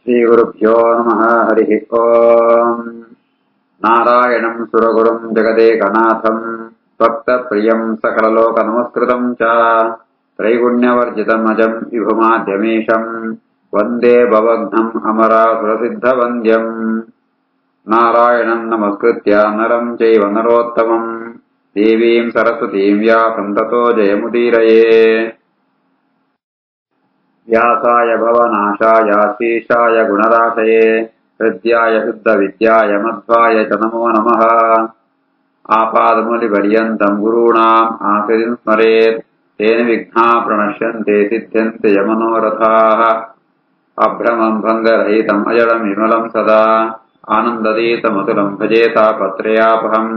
श्रीगुरुभ्यो नमः। हरिः ओम्। नारायणम् सुरगुरुम् जगदेकनाथम् भक्तप्रियम् सकललोकनमस्कृतम् च त्रैगुण्यवर्जितम् अजम् विभुमाद्यमीशम् वन्दे भवघ्नम् अमरासुरसिद्धवन्द्यम्। नारायणम् नमस्कृत्य नरम् चैव नरोत्तमम् देवीम् सरस्वतीम् व्यासम् ततो जयमुदीरये। व्यासाय भवनाशाय श्रीशाय गुणराशये हृद्याय शुद्धविद्याय मध्वाय च नमो नमः। आपादमूलिपर्यन्तम् गुरूणाम् आश्रितम् स्मरेत् तेन विघ्नाः प्रणश्यन्ते सिद्ध्यन्ते च मनोरथाः। अभ्रमम् भङ्गरहितम् अजडम् विमलम् सदा आनन्दतीतमतुलम् भजे तापत्रयापहम्।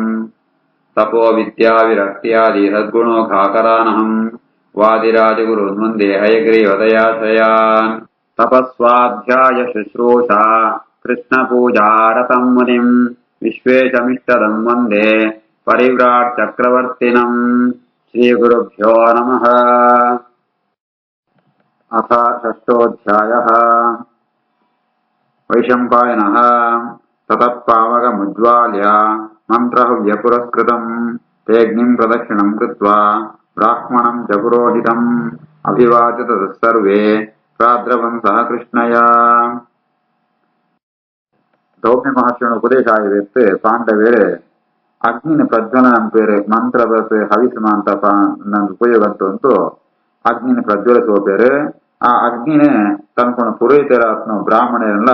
तपो विद्याविरक्त्यादि सद्गुणोघाकरानहम् वादिराजगुरुन्वन्दे हयग्रीवदयाश्रयान्। तपस्वाध्याय शुश्रूषा कृष्णपूजारतम् मुनिम् विश्वेशमिष्टदम् वन्दे परिव्राट् चक्रवर्तिनम्। श्रीगुरुभ्यो नमः। अथ षष्ठोऽध्यायः। वैशम्पायनः ततःपावकमुज्ज्वाल्य मन्त्रहव्यपुरस्कृतम् तेऽग्निम् प्रदक्षिणम् कृत्वा ब्राह्मणम् च पुरोहितम् अभिवाच्य ततः सर्वे प्राद्रवन् सह कृष्णया। தௌமிய மகர்ஷியோட உபதேசம் ஆகிவிட்டு பாண்டவர் அக்னிನ ಪ್ರಜ್ವಲನ பேரு ಮಂತ್ರವತ್ತು ಹವಿಸ್ಮ ಅಂತ ಉಪಯೋಗಂತು ಅಂತೂ ಅಗ್ನಿನ ಪ್ರಜ್ವಲಿಸುವ பேரு. ಆ ಅಗ್ನಿನ ತನ್ಕೊಂಡ ಪುರೋಹಿತರಾತ್ನ ಬ್ರಾಹ್ಮಣರೆಲ್ಲ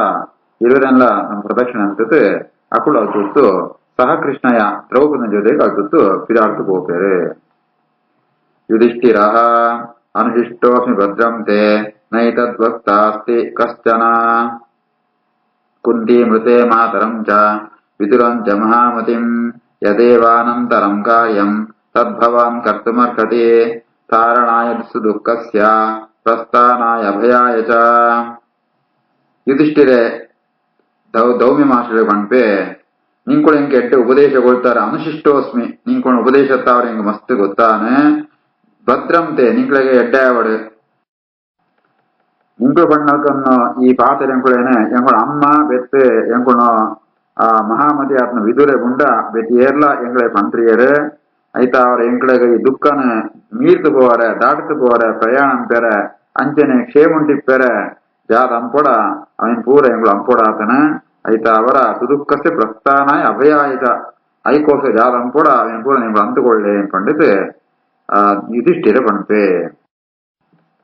ಇವರೆಲ್ಲ ನಮ್ಮ ಪ್ರದಕ್ಷಿಣೆ ಅಂತದ್ದು ಅಕುಳು ಅಲ್ತುತ್ತು ಸಹ ಕೃಷ್ಣಯ ದ್ರೌಪದಿನ ಜೊತೆಗೆ ಅಲ್ತುತ್ತು ಪಿದಾಡ್ತು ಹೋಗ್ಬೇರು. ಯುಧಿಷ್ಠಿರಃ ಅನುಶಿಷ್ಟೋಸ್ಮಿ ಭದ್ರಂ ತೇ ನೈತದ್ವಕ್ತಾಸ್ತಿ ಕಶ್ಚನ ಕುಂತಿ ಮೃತೆ ಮಾತರಂ ಚ ವಿದುರಂ ಚ ಮಹಾಮತಿಂ ಯದೇವಾನಂತರಂ ಕಾರ್ಯಂ ತದ್ಭವಾನ್ ಕರ್ತುಮರ್ಹತಿ ತಾರಣಾಯ ದುಃಖಸ್ಯ ಪ್ರಸ್ಥಾನಾಯ ಅಭಯಾಯ ಚ. ಯುಧಿಷ್ಠಿರೆ ದೌಮ್ಯ ಮಾಸ್ಟರ್ ಪಂಪೆ ನಿಂಕೊಳ ಹಿಂಗೆ ಎಡ್ಡೆ ಉಪದೇಶಗೊಳ್ತಾರೆ. ಅನುಶಿಷ್ಟೋಸ್ಮಿ ನಿಂಕೊಳ ಉಪದೇಶತ್ತಾವ್ರ ಹಿಂಗೆ ಮಸ್ತ್ ಗೊತ್ತಾನೆ. ಭದ್ರಂತೆ ನಿಂಗಳಿಗೆ ಎಡ್ಡಾವಡು ನಿಂಕು ಪಣ್ಣಕನ್ನು ಈ ಪಾತ್ರ ಎಂಕುಳೇನೆ ಎಂಕುಳ ಅಮ್ಮ ಬೆತ್ತು ಎಂಕುಣ ಮಹಾಮತಿ ಆತ್ನ ವಿದುರೆ ಗುಂಡ ಬೆತ್ತಿ ಏರ್ಲ ಎಂಕಳೆ ಪಂತ್ರಿಯರು ಐತ ಅವರ ಎಂಕಳೆಗೆ ಈ ದುಃಖನ ಮೀರ್ತು போவார ದಾಟ್ತು போவார ಪ್ರಯಾಣಂ ಪೆರ ಅಂಚನೆ ಕ್ಷೇಮುಂಟಿಪ್ಪೆರ ಜಾದ ಅಂಪೊಡ ಅವನ್ ಪೂರ ಎಂಕುಳ ಅಂಪೊಡ ಆತನ ಐತ ಅವರ ಸುದುಃಖಸ್ಯ ಪ್ರಸ್ಥಾನಾಯ ಅಭಯಾಯಿತ ಐಕೋಸ ಜಾದ ಅಂಪೊಡ ಅವನ್ ಪೂರ ಎಂಕುಳ ಅಂತುಕೊಳ್ಳೆ ಪಂಡಿತ್ ಯುಧಿಷ್ಠಿರ ಪಂಪೆ.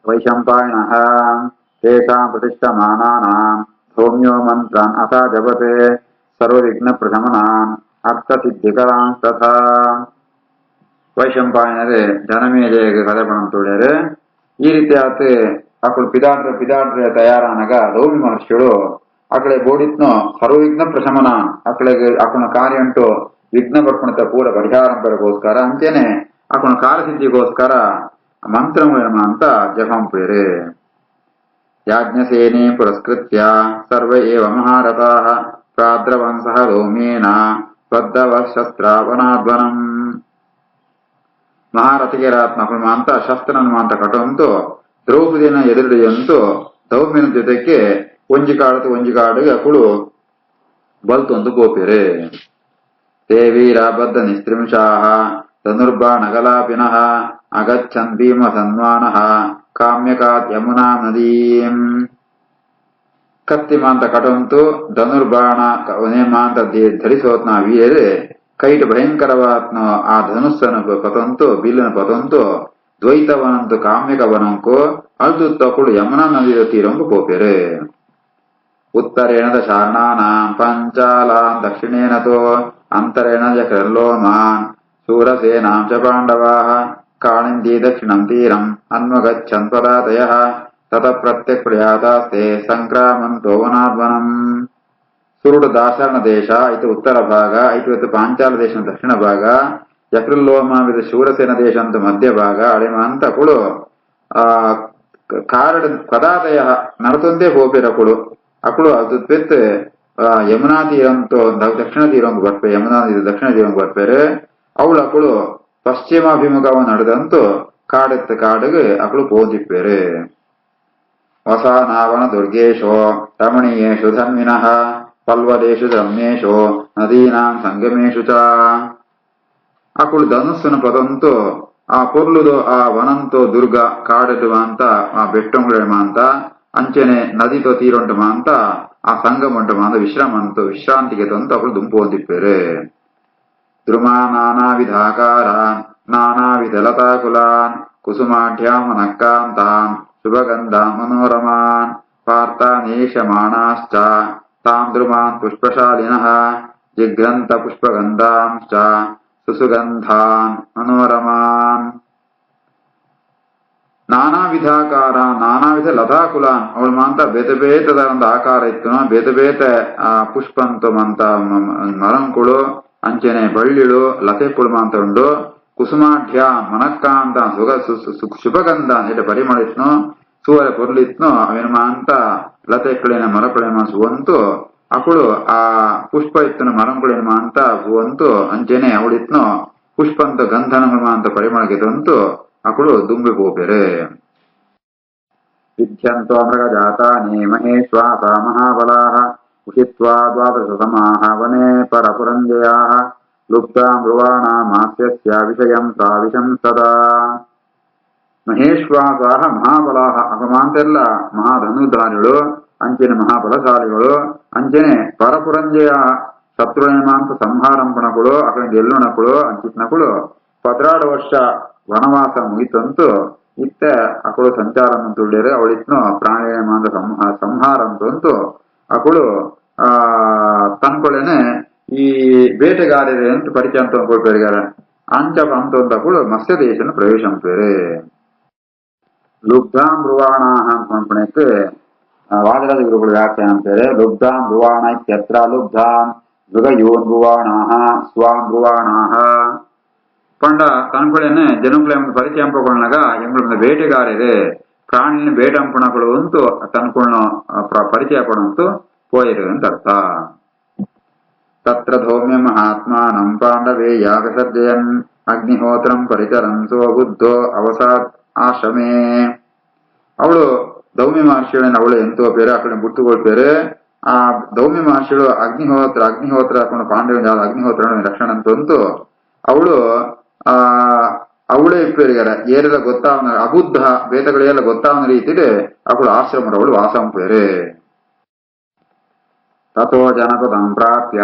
ವೈಶಂಪಾಯನಃ ತೇಷಾಂ ಪ್ರತಿಷ್ಠಮಾನಾನಾಂ ಸೌಮ್ಯೋ ಮಂತ್ರಾನ್ ಅಥ ಜಪತೆ ಸರ್ವವಿಘ್ನ ಪ್ರಶಮನಾನ್ ಅರ್ಥಸಿದ್ಧಿಕರಾನ್ ತಥಾ. ವೈಶಂಪಾಯನರು ಜನಮೇಜಯಗೆ ಕಥೆ ಪಣಂತುಳ್ಯರು ಈ ರೀತಿ ಆತು ಅಕ್ಕಳು ಪಿದಾಡ್ರ ತಯಾರಾನಾಗ ದೌಮ್ಯ ಮಹರ್ಷಿಗಳು ಅಕಳೆ ಬೋಡಿತ್ನೋ ಸರ್ವವಿಘ್ನ ಪ್ರಶಮನ ಅಕಳೆಗೆ ಅಕ್ಕನ ಕಾರ್ಯ ಉಂಟು ವಿಘ್ನ ಬರ್ಪಣತ ಪೂರ ಪರಿಹಾರಂ ಪೆರಗೋಸ್ಕರ ಅಂಚೆನೆ ಅಕ್ಕನ ಕಾರ್ಯಸಿದ್ಧಿಗೋಸ್ಕರ ಮಂತ್ರಗಳನ್ನ ಅಂತ ಜಪಂ ಪೇರೆ. ಯಾಜ್ಞಸೇನೆ ಪುರಸ್ಕೃತ್ಯ ಸರ್ವ ಏವ ಮಹಾರಥಾಃ ಪ್ರಾದ್ರವನ್ ಸಹ ದೌಮ್ಯೇನ ಬದ್ಧವ ಶಸ್ತ್ರಾವನಾಧ್ವನಂ. ಮಹಾರಥಿಗೆರಾತ್ನ ಅಂತ ಶಸ್ತ್ರನ ಅಂತ ಕಟಂತು ದ್ರೌಪದಿನ ಎದುರುಡಿಯಂತೂ ದೌಮ್ಯನ ಜೊತೆಗೆ ಒಂಜಿಕಾಡಿಗೆ ಅಕುಳು ಬಲ್ತೊಂದು ಗೋಪೆರೆ. ದೇವೀರಾಬದ್ಧ ನಿಸ್ತ್ರಿಂಶಾಃ ಧನುರ್ಬಾಣಗಲಾಪಿನಃ ಅಗಚ್ಚನ್ ಭೀಮ ಸನ್ಮಾನಃ ಕಾಮ್ಯಕಾತ್ ಯಮುನಾ ನದೀಂ. ಕತ್ತಿ ಮಾಂತ ಕಟಂತು ಧನುರ್ಬಾಣ ಮಾಂತ ಧರಿಸೋತ್ನ ವೀರೆ ಕೈಟ್ ಭಯಂಕರವಾತ್ನ ಆ ಧನುಸ್ಸನ ಪತಂತು ಬಿಲ್ಲನ ಪತಂತು ದ್ವೈತವನಂತು ಕಾಮ್ಯಕವನಂಕು ಅಲ್ದು ತಕುಳು ಯಮುನಾ ನದಿಯ ತೀರಂಕು ಪೋಪೆರೆ. ಉತ್ತರೇಣ ದಶಾರ್ಣಾನಾಂ ಪಂಚಾಲಾಂ ದಕ್ಷಿಣೇನತೋ ಅಂತರೇಣ ಜಕರ್ಲೋಮಾನ್ ಶೂರಸೇನಾಂ ಚ ಪಾಂಡವಾಃ ಕಾಳಿಂದಿ ದಕ್ಷಿಣಂ ತೀರಂ ಅನ್ವಗಚ್ಚನ್ ಪದಾತಯಃ ತತಃ ಪ್ರತ್ಯಕ್ಷಯಾತಾಸ್ತೆ ಸಂಕ್ರಾಮಂತೋ ವನಾಧ್ವನಂ. ಸುರುಡು ದಾಶಾರ್ಣ ದೇಶ ಇದು ಉತ್ತರ ಭಾಗ ಇದು ಪಾಂಚಾಲ ದೇಶ ದಕ್ಷಿಣ ಭಾಗ ಜಕೃಲ್ಲೋಮ ಶೂರಸೇನ ದೇಶ ಅಂತ ಮಧ್ಯ ಭಾಗ ಅಳಿಮ ಅಂತ ಕುಳು ಕಾರಡ ಪದಾತಯ ನಡತೊಂದೇ ಹೋಪಿರಕುಳು ಅಕುಳು ಅದು ಪೆತ್ ಯಮುನಾ ತೀರಂತೋ ದಕ್ಷಿಣ ತೀರಂಗ್ ಬರ್ಪೆ ಯಮುನಾ ನದಿ ದಕ್ಷಿಣ ತೀರಂಗ್ ಬರ್ಪೇರೆ ಅವಳು ಅಕುಳು ಪಶ್ಚಿಮಾಭಿಮುಖವ ನಡೆದಂತೂ ಕಾಡೆತ್ತ ಕಾಡಿಗೆ ಅಕಳು ಪೋದಿಪ್ಪೇರೆ. ವಸಾನಾವನ ದುರ್ಗೇಶೋ ರಮಣೀಯೇಷು ಧನ್ವಿನಃ ಪಲ್ವದೇಶು ರಮ್ಯೇಶು ನದೀನಾಂ ಸಂಗಮೇಶು ಚ. అప్పుడు ధనుస్సును పదంతో ఆ పొర్లుదో ఆ వనంతో దుర్గ కాడటమంత ఆ బెట్టంగుడమంత అంచెನೆ ನದಿతో ತೀರೊಂಟమంತ ಆ ಸಂಗಮಂಟమంత ವಿಶ್ರಾಮಂತ ವಿಶ್ರಾಂತಿಗೆ ತಂತು ಅప్పుడు ದುಂಪೋದಿಪ್ಪೇರೆ. ದ್ರುಮಾ ನಾನಾ ವಿಧಾಕಾರ ನಾನಾ ವಿಧಲತಾಕುಲಾನ್ ಕುಸುಮಾಢ್ಯಾಮನಕ್ಕಾಂತಾನ್ ಶುಭಗಂಧ ಮನೋರಮಾನ್ ಪಾರ್ಥಾನೇಶಮಾಣಾಶ್ಚ ತಾಂ ದ್ರುಮಾನ್ ಪುಷ್ಪಶಾಲಿನಃ ಜಿಗ್ರಂಥ ಪುಷ್ಪಗಂಧಾಂಶ್ಚ ಸುಸುಗಂಧಾನ್ ಮನೋರಮಾನ್. ನಾನಾ ವಿಧಾಕಾರ ನಾನಾ ವಿಧ ಲತಾಕುಲಾನ್ ಅವಳು ಮಾಂತ ಬೇತೆ ಬೇತದ ಒಂದು ಆಕಾರ ಇತ್ತು, ಬೇತೆ ಬೇತೆ ಪುಷ್ಪಂತು ಮಂತ ಮರಂಕುಳು ಅಂಚೆನೆ ಬಳ್ಳಿಳು ಲತೆಕುಳು ಮಾಂತ ಉಂಡು. ಕುಸುಮಾಢ್ಯ ಮನಕ್ಕಾಂತ ಶುಭಗಂಧ ಎಡೆ ಪರಿಮಳ ಇತ್ನು ಸೂವರೆ ಪೊರ್ಲಿತ್ನು ಅವೇನು ಮಾಂತ ಲತೆಕ್ಕಳಿನ ಮರಕುಳಿನ ಸುವಂತು అప్పుడు ఆ పుష్ప ఇత్తున మరంకుళేమ ಅಂತ ಭುವಂತು ಅಂಚೆನೆ ಅವಳಿತ್ನು ಪುಷ್ಪಂತ ಗಂಧನಮ ಅಂತ ಪರಿಮಳಗೆದಂತು అప్పుడు ದುಂಬಿಪೋಪೆರೆ. ವಿದ್ಯಂತೋ ಮೃಗಜಾತಾನಿ ಮಹೇಶ್ವಾಸ ಮಹಾಬಲಾಃ ಉಷಿತ್ವಾ ದ್ವಾದಶ ಸಮಾಃ ವನೇ ಪರಪುರಂಜಯಾಃ ಲುಪ್ತಾ ಬ್ರುವಾಣಾಮಾಸ್ಯಸ್ಯ ವಿಷಯಂ ಪ್ರಾವಿಶಂ ಸದಾ. ಮಹೇಶ್ವಾಸಾಃ ಮಹಾಬಲಾಃ ಅಪಮಾಂತೆಲ್ಲ ಮಹಾಧನುಧಾರಿಗಳು ಅಂಚೆನೆ ಮಹಾಬಲಶಾಲಿಗಳು ಅಂಚೆನೆ ಪರಪುರಂಜಯ ಶತ್ರುನೇಮಾಂತ ಸಂಹಾರಂಪಣಗಳು ಅక్కడ ಗೆಲ್ಲುಣಗಳು ಅಂಚಿತ್ನಗಳು 16 ವರ್ಷ ವನವಾಸ ಮುಗಿತಂತು ಇತ್ತೆ ಅಕಳು ಸಂಚಾರ ತುಳ್ಳಿರೆ ಅವಳಿತ್ನು ಪ್ರಾಣಿನೇಮಾಂತ ಸಂಹಾರ ಅಂತಂತು ಅಕಳು ತನ್ಕೊಳೇನೆ ಈ ಬೇಟೆಗಾರರೆ ಅಂತ ಪರಿಚಯ ಅಂತ ಕೊಡ್ಬೇರಿಗಾರ ಅಂಚ ಅಂತಂದಗಳು ಮತ್ಸ್ಯ ದೇಶನ ಪ್ರವೇಶ ಅಂಪೇರೆ. ಲುಬ್ಧಾಂ ಬ್ರುವಾಣಾಃ ಅಂತ ಅನ್ಪಣಕ್ಕೆ ವಾದರಾಜ ಗುರುಗಳು ವ್ಯಾಖ್ಯಾನ ಅಂತಾರೆ. ಲುಬ್ಧಾಂ ಬ್ರುವಾಣ ಇತ್ಯತ್ರ ಲುಬ್ಧಾಂ ಮೃಗಯೋನ್ ಬ್ರುವಾಣಾಃ ಸ್ವಾಂ ಬ್ರುವಾಣಾಃ ಪಂಡ ತನ್ಕೊಳೇನೆ ಜನಗಳೇ ಒಂದು ಪರಿಚಯ ಅಂಪಕೊಂಡಾಗ ಎಂಗಳೊಂದು ಬೇಟೆಗಾರರೆ ಪ್ರಾಣಿನ ಬೇಟಂಪಣಗಳು ಅಂತೂ ತನ್ಕೊಳ್ಳೋ ಪರಿಚಯ ಪಡಂತು ಪೋಯಿರು ಅಂತ ಅರ್ಥ. ತತ್ರ ಧೌಮ್ಯ ಮಹಾತ್ಮಾನಂ ಪಾಂಡವೇ ಯಾಗಸರ್ಜಯನ್ ಅಗ್ನಿಹೋತ್ರಂ ಪರಿಚರನ್ ಸೋ ಬುದ್ಧೋ ಅವಸಾತ್ ಆಶ್ರಮೇ. ಅವಳು ದೌಮ್ಯ ಮಹರ್ಷಿಗಳನ್ನ ಅವಳು ಎಂತೋ ಪೇರೆ ಅಕಡೆ ಬುಟ್ಟುಗಳ ಪೇರೆ. ಆ ದೌಮ್ಯ ಮಹರ್ಷಿಗಳು ಅಗ್ನಿಹೋತ್ರ ಹಾಕೊಂಡು ಪಾಂಡವ ಅಗ್ನಿಹೋತ್ರ ರಕ್ಷಣ ಅಂತಂತು ಅವಳು ಅವಳೇ ಇಪ್ಪೇರಿಗಾರ ಏರೆಲ್ಲ ಗೊತ್ತಾವನ ಅಬುದ್ಧ ಬೇತಗಳೆಲ್ಲ ಗೊತ್ತಾವನ ರೀತಿಲಿ ಅವಳು ಆಶ್ರಮದವಳು ವಾಸಂ ಪೇರೆ. ತಥೋ ಜನಪದಂ ಪ್ರಾಪ್ಯ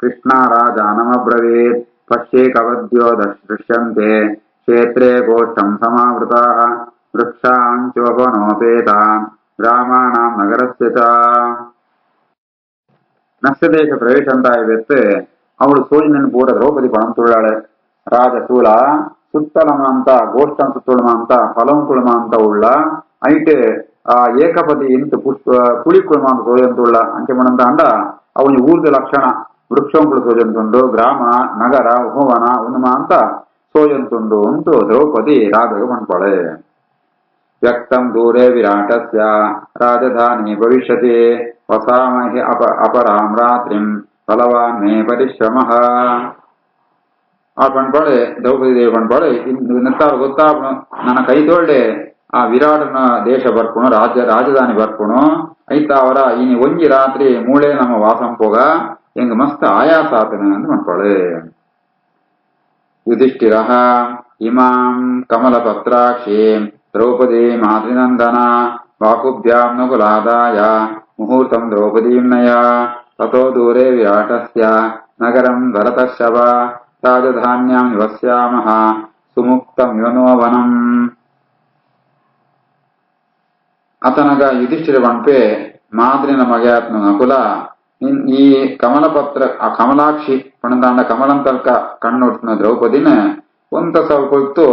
ಕೃಷ್ಣ ರಾಜಾನಮಬ್ರವೀತ್ ಪಶ್ಯೇ ಕವದ್ಯೋ ದೃಶ್ಯಂತೆ ಕ್ಷೇತ್ರೇ ಗೋಷ್ಠಂ ಸಮಾವೃತಾಃ ವೃಕ್ಷಾಂಚೋಪನೋಪೇತಾನ್ ಗ್ರಾಮಾಣಾಂ ನಗರಸ್ಯ ಚ. ನಸ್ಯದೇಶ ಪ್ರವೇಶ ಅಂತ ಇವತ್ತು ಅವಳು ಸೋಜಿನ ಪೂರ ದ್ರೌಪದಿ ಪಣಂತುಳ್ಳಾಳೆ. ರಾಜಸೂಲ ಸುತ್ತಲಮಂತ ಗೋಷ್ಠಂ ಸುತ್ತುಳಮಂತ ಫಲಂಕುಳಮಂತ ಉಳ್ಳ ಐಟೆ ಆ ಏಕಪದಿ ಇಂತು ಪುಳಿಕುಳಮಂತ ಸೋಜಂತುಳ್ಳ ಅಂಚೆ ಮಣಂತ ಅಂಡ ಅವನಿ ಊರ್ದ ಲಕ್ಷಣ ವೃಕ್ಷಂಕುಳು ಸೋಜಂತುಂಡು ಗ್ರಾಮ ನಗರ ಉಪವನ ಉನ್ಮ ಅಂತ ಸೋಜಂತುಂಡು ಅಂತು ದ್ರೌಪದಿ ರಾಜಗ ಮಣ್ಪಾಳೆ. ವ್ಯಕ್ತಂ ದೂರೇ ವಿರಾಟಸ್ಯ ರಾಜಧಾನಿ ಭವಿಷ್ಯತಿ ವಸಾಮಹಿ ಅಪರಾಂ ರಾತ್ರಿಂ ಫಲವಾನ್ ಮೇ ಪರಿಶ್ರಮಃ. ಆ ಪಣ್ಪಾಳೆ ದ್ರೌಪದಿ ದೇವಿ ಪಣ್ಪಾಳೆ ನೆತ್ತಾರು ಗೊತ್ತಾಪನು ನನ್ನ ಕೈ ತೋಳ್ಡೆ ಆ ವಿರಾಟನ ದೇಶ ಬರ್ಪುಣು ರಾಜಧಾನಿ ಬರ್ಪುಣು ಐತ ಅವರ ಇನಿ ಒಂಜಿ ರಾತ್ರಿ ಮೂಳೆ ನಮ್ಮ ವಾಸಂ ಪೋಗ ಎಂಗ ಮಸ್ತ್ ಆಯಾಸ ಆತನ ಅಂತ ಪಣ್ಪಾಳೆ. ಯುಧಿಷ್ಠಿರಃ ಇಮಾಂ ಕಮಲಪತ್ರಾಕ್ಷೀಂ ದ್ರೌಪದಿ ಮಾತೃನಂದನ ವಾಕುಭ್ಯಾಂ ನಕುಲಾದಾಯ ಮುಹೂರ್ತಂ ದ್ರೌಪದೀಂ ನಯ ತಥೋ ದೂರೇ ವಿರಾಟಸ್ಯ ನಗರಂ ಭರತಶ್ಯವ ರಾಜಧಾನ್ಯಾಂ ನಿವಸ್ಯಾಮಃ ಸುಮುಕ್ತಂ ಯವನೋವನಂ. ಅತನಗ ಯುಧಿಷ್ಠಿರ ಪಣ್ಪೆ ಮಾತೃನ ಮಗೆಯಾತ್ನ ನಕುಲ ಈ ಕಮಲಪತ್ರ ಆ ಕಮಲಾಕ್ಷಿ ಪಣದಾಂಡ ಕಮಲಂತಲ್ಕ ಕಣ್ಣೊಟ್ಟಿನ ದ್ರೌಪದಿನ ಒಂತ ಸ್ವಲ್ಪ ಇತ್ತು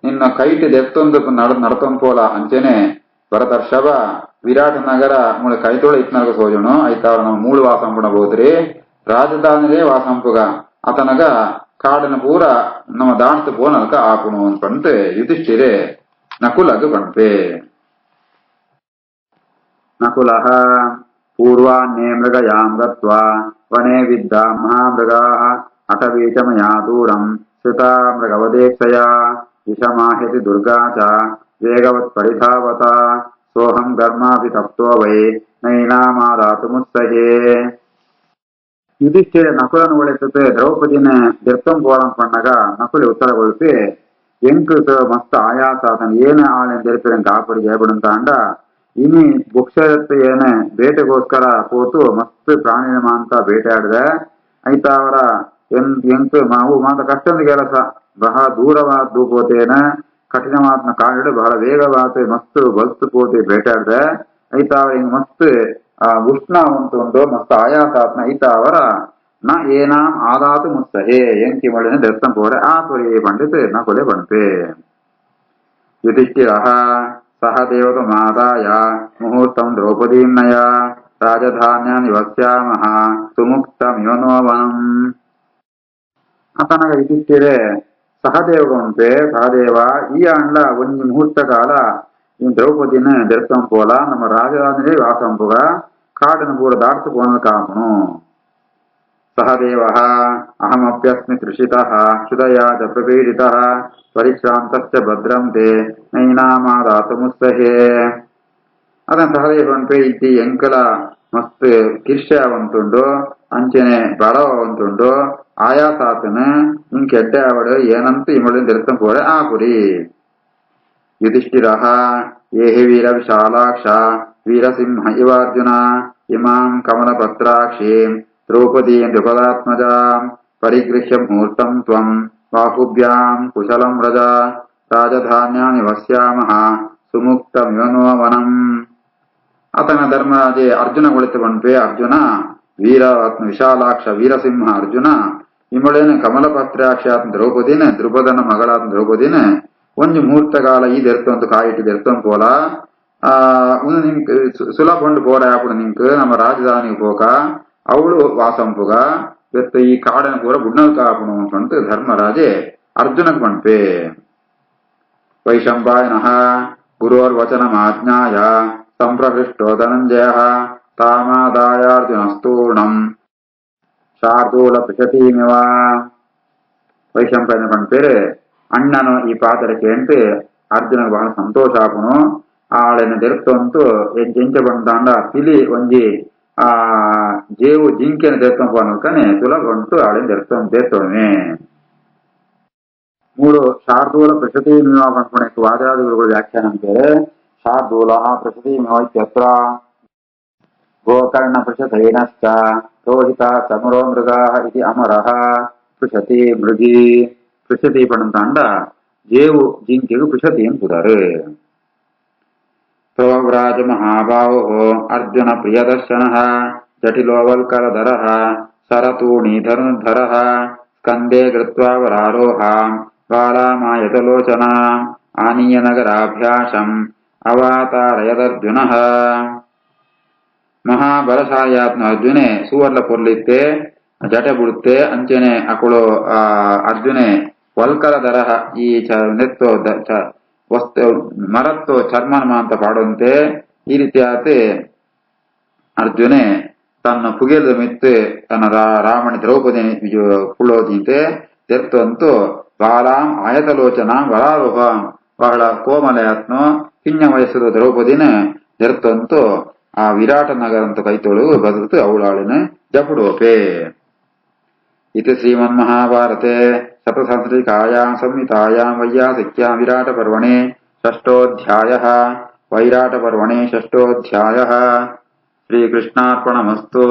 ನಿನ್ನ ಕೈಟ್ ದೆತ್ತೊಂದು ನಡತೊಂದು ಪೋಲ ಅಂಚೆನೆ ಭರತರ್ಷಭ ವಿರಾಟ ನಗರ ಮೂಳೆ ಕೈತೋಳ ಇತ್ನರ್ಗ ಸೋಜನು ಐತ ಅವ್ರ ನಮ್ಮ ಮೂಳು ವಾಸಂಪುಣ ಬೋದ್ರಿ ರಾಜಧಾನಿಲೇ ವಾಸಂಪುಗ ಅತನಗ ಕಾಡಿನ ಪೂರ ನಮ್ಮ ದಾಣ್ತು ಪೋನಲ್ಕ ಆಪುಣು ಅಂತ ಪಂತೆ ಯುಧಿಷ್ಠಿರೆ ನಕುಲಗ ಪಣ್ಪೆ. ನಕುಲಃ ಪೂರ್ವಾನ್ಯೇ ಮೃಗಯಾಂ ಗತ್ವಾ ವನೇ ವಿದ್ಧಾ ಮಹಾಮೃಗಾಃ ಅಟವೀಚ ಮಯಾ ದೂರಂ ಶ್ರುತಾ ಮೃಗವದೇಕ್ಷಯ ವಿಷಮಾಹ್ಯತಿ ದುರ್ಗಾ ಚ ವೇಗವತ್ ಪರಿಧಾವತ ಸೋಹಂ ಧರ್ಮಾಭಿತಪ್ತೋ ವೈ ನೈನಾಮಾದಾತುಮುತ್ಸಹೇ. ಯುಧಿಷ್ಠಿರ ನಕುಲನು ಒಳಿತತೆ ದ್ರೌಪದಿನ ಗೆರ್ತಂ போலாம் பண்ணக நகுல உத்தர கொடுத்து எங்களுக்கு மஸ்த ஆயாசாதன் ಏನ ಆಳೆನ್ ತೆರಪಿರಂ ಕಾಪಡಿ ಜಯಬಡಂತಾಂಡ ಇನಿ ಬುಕ್ಷರತ್ತೆ ಏನ ಬೇಟೆಗೋಸ್ಕರ ಪೋತು ಮಸ್ತ್ ಪ್ರಾಣಿನ ಮಾಂತ ಬೇಟೆಯಾಡಿದೆ. ಐತಾವರ ಎಂಕ್ ಮಾವು ಮಾತ ಕಷ್ಟದ ಕೆಲಸ ಬಹಳ ದೂರವಾದ್ದು ಪೋತೇನ ಕಠಿಣವಾದ ಕಾಡಿಡು ಬಹಳ ವೇಗವಾದ ಮಸ್ತ್ ಬಲ್ತು ಪೋತಿ ಬೇಟೆಯಾಡಿದೆ. ಐತಾವರ ಹಿಂಗ್ ಮಸ್ತ್ ಉಷ್ಣ ಉಂಟು ಮಸ್ತ್ ಆಯಾಸಾತ್ನ ಐತಾವರ ನ ಏನಾಂ ಆದಾತು ಮುತ್ಸಹೇ ಎಂಕಿ ಮಳಿನ ದರ್ಶನ ಪೋರೆ ಆ ಪೊರೆ ಪಂಡಿತ್ ನ ಕೊಲೆ ಬಂತೆ. ಯುಧಿಷ್ಠಿರಃ ಸಹ ದೇವತಮಾದಾಯ ಮುಹೂರ್ತಂ ದ್ರೌಪದೀಂ ನಯ ರಾಜಧಾನ್ಯಾನಿ ವಸ್ಯಾಮಃ ಸುಮುಕ್ತಮಿವ ನೋವನಂ. ಅತನಗ ಯುಧಿಷ್ಠಿರೆ ಸಹದೇವ ಉಂಟೆ ಸಹದೇವ ಈ ಅಂಡ್ಲ ಒಂಜಿ ಮುಹೂರ್ತ ಕಾಲ ದ್ರೌಪದಿನ ದರ್ಶನ ಪೋಲ ನಮ್ಮ ರಾಜಧಾನಿ ವಾಸಂಪುಗ ಕಾಡನ್ನು ಪೂರ ದಾಟ್ತು ಪೋನ ಕಾಪುನು. ಸಹದೇವಃ ಅಹಮಪ್ಯಸ್ಮಿ ತೃಷಿತಃ ಕ್ಷುದಯಾ ಚ ಪ್ರಪೀಡಿತಃ ಪರಿಶ್ರಾಂತಶ್ಚ ಭದ್ರಂ ತೇ ನೈನಾಮಾದಾತುಮುತ್ಸಹೇ. ಅದನ್ನು ಸಹದೇವಂತೆ ಇತಿ ಎಂಕಲ ಮಸ್ತ್ ಕಿರ್ಷ್ಯಾವಂತುಂಡು ಅಂಚನೆ ಬಡವಂತುಂಡು ಆಯಾಸಾತನು ಇಂಕೆಡ್ಡೆ ಅವಡು ಏನಂತ ಇಮಳಿನ ದರ್ಶನ ಪೋರೆ ಆ ಪುರಿ. ಯುಧಿಷ್ಠಿರಃ ಏಹಿ ವೀರ ವಿಶಾಲಾಕ್ಷ ವೀರಸಿಂಹ ಇವಾರ್ಜುನ ಇಮಾಂ ಕಮಲಪತ್ರಾಕ್ಷೀಂ ದ್ರೌಪದೀಂ ದ್ರುಪದಾತ್ಮಜಾಂ ಪರಿಗೃಹ್ಯ ಮುಹೂರ್ತಂ ತ್ವಂ ಬಾಹುಭ್ಯಾಂ ಕುಶಲಂ ವ್ರಜ ರಾಜಧಾನ್ಯಾನಿ ವಸ್ಯಾಮಃ ಸುಮುಕ್ತಮಿವ ನೋವನಂ. ಆತನ ಧರ್ಮರಾಜೆ ಅರ್ಜುನ ಒಳಿತುಕೊಂಡ್ರೆ ಅರ್ಜುನ ವೀರ ವಿಶಾಲಾಕ್ಷ ವೀರಸಿಂಹ ಅರ್ಜುನ ಇಮಳೇನ ಕಮಲಪತ್ರಾಕ್ಷ ದ್ರೌಪದಿನ ದ್ರುಪದನ ಮಗಳಾದ ದ್ರೌಪದಿನ ಒಂದು ಮುಹೂರ್ತಕಾಲ ಈ ದೆರ್ತಂತು ಕಾಯಿಟ್ಟು ದೆರ್ತಂ ಪೋಲ ನಿಂಕ್ ಸುಲಭ ಉಂಡು ಪೋರ ಆಪುಡು ನಿಂಕ್ ನಮ್ಮ ರಾಜಧಾನಿ ಪೋಕ ಅವಳು ವಾಸಂಪುಗ ಬೆತ್ತ ಈ ಕಾಡನ ಪೂರ ಬುಡ್ನಲ್ ಕಾಪುನು ಅಂತಂತು ಧರ್ಮರಾಜೆ ಅರ್ಜುನಕ್ ಬಂಪೆ. ವೈಶಂಪಾಯನಃ ಗುರೋರ್ವಚನಮಾಜ್ಞಾಯ ಸಂಪ್ರಹೃಷ್ಟೋ ಧನಂಜಯಃ ತಾಮಾದಾಯಾರ್ಜುನಸ್ತೂರ್ಣಂ ಶಾರ್ದೂಲ ಪೃಷತೀಮಿವ. ವೈಶಂಪಾಯನ ಬಂಪೇರೆ ಅಣ್ಣನು ಈ ಪಾತ್ರ ಕೇಂತ ಅರ್ಜುನಗೆ ಬಹಳ ಸಂತೋಷ ಆಪುನು. ಆಳೆನ ದೆರ್ತಂತು ಎಂಚ ಬಂದಾಂಡ ತಿಳಿ ಒಂಜಿ ಜೇವು ಜಿಂಕೆನ ದೆರ್ತಂ ಪೋನಲ್ಕನೆ ಸುಲಭ ಉಂಟು ಆಳೆನ ದೆರ್ತೊಣೆ. ಮೂರು ಶಾರ್ದೂಲ ಪ್ರಸತಿ ಮೀಮ ಪಂಪಣಕ್ಕೆ ವಾದಾದಿಗಳು ವ್ಯಾಖ್ಯಾನ ಅಂತಾರೆ. ಶಾರ್ದೂಲ ಪ್ರಸತಿ ಮೀವತ್ಯತ್ರ ಗೋಕರ್ಣ ಪೃಷತೈನಶ್ಚ ರೋಹಿತ ಸಮರೋ ಮೃಗಾ ಇತಿ ಅಮರಃ ಪೃಷತಿ ಮೃಗಿ ಪೃಷತಿ ಪಣಂತಾಂಡ ಜೇವು ಜಿಂಕೆಗೂ ಪೃಷತಿ ಅಂತಾರೆ. ಪ್ರವ್ರಾಜ ಮಹಾಬಾಹೋ ಅರ್ಜುನ ಪ್ರಿಯದರ್ಶನಃ ಜಟಿಲೋವಲ್ಕರಧರಃ ಸರತೂಣೀಧನುರ್ಧರಃ ಸ್ಕಂದೇ ಕೃತ್ವಾ ವರಾರೋಹಾಂ ಬಾಲಾಮಾಯತಲೋಚನಾ ಆನೀಯ ನಗರಾಭ್ಯಾಸಂ ಅವಾತಾರಯದರ್ಜುನಃ. ಮಹಾಬಲಶಾಲಿಯಾತ್ಮ ಅರ್ಜುನೆ ಸುವರ್ಲ ಪೊರ್ಲಿತ್ತೆ ಜಟೆ ಬಿಡುತ್ತೆ ಅಂಚೆನೆ ಅಕಳು ಅರ್ಜುನೆ ವಲ್ಕರಧರಃ ಈ ನೆತ್ತೋ ವಸ್ತು ಮರತ್ತೋ ಚರ್ಮನ ಅಂತ ಪಾಡುವಂತೆ ಈ ರೀತಿಯಾದ ಅರ್ಜುನೆ ತನ್ನ ಪುಗೆದ ಮಿತ್ತು ತನ್ನ ರಾಮಣಿ ದ್ರೌಪದಿ ಕುಳ್ಳೋದಿಂತೆ ತೆರ್ತಂತು ಬಾಲಾಂ ಆಯತಲೋಚನ ವರಾರೋಹ ಬಹಳ ಕೋಮಲಯಾತ್ಮ ಕಿಣ್ಯ ವಯಸ್ಸದ ದ್ರೌಪದಿನ ತೆರ್ತಂತು ಆ ವಿರಾಟ ನಗರ ಅಂತ ಕೈತೊಳಗು ಬದುಕು ಅವಳಾಳಿನ ಜಪುಡೋಪೆ. ಇತಿ ಶ್ರೀಮನ್ಮಹಾಭಾರತೆ ಶತಸಹಸ್ರಿಕಾಯಾಂ ಸಂಹಿತಾಯಾಂ ವೈಯಾಸಿಕ್ಯಾಂ ವಿರಾಟ ಪರ್ವಣಿ ಷಷ್ಠೋಧ್ಯಾಯಃ. ವೈರಾಟ ಪರ್ವಣಿ ಷಷ್ಠೋಧ್ಯಾಯಃ. ಶ್ರೀಕೃಷ್ಣಾರ್ಪಣಮಸ್ತು.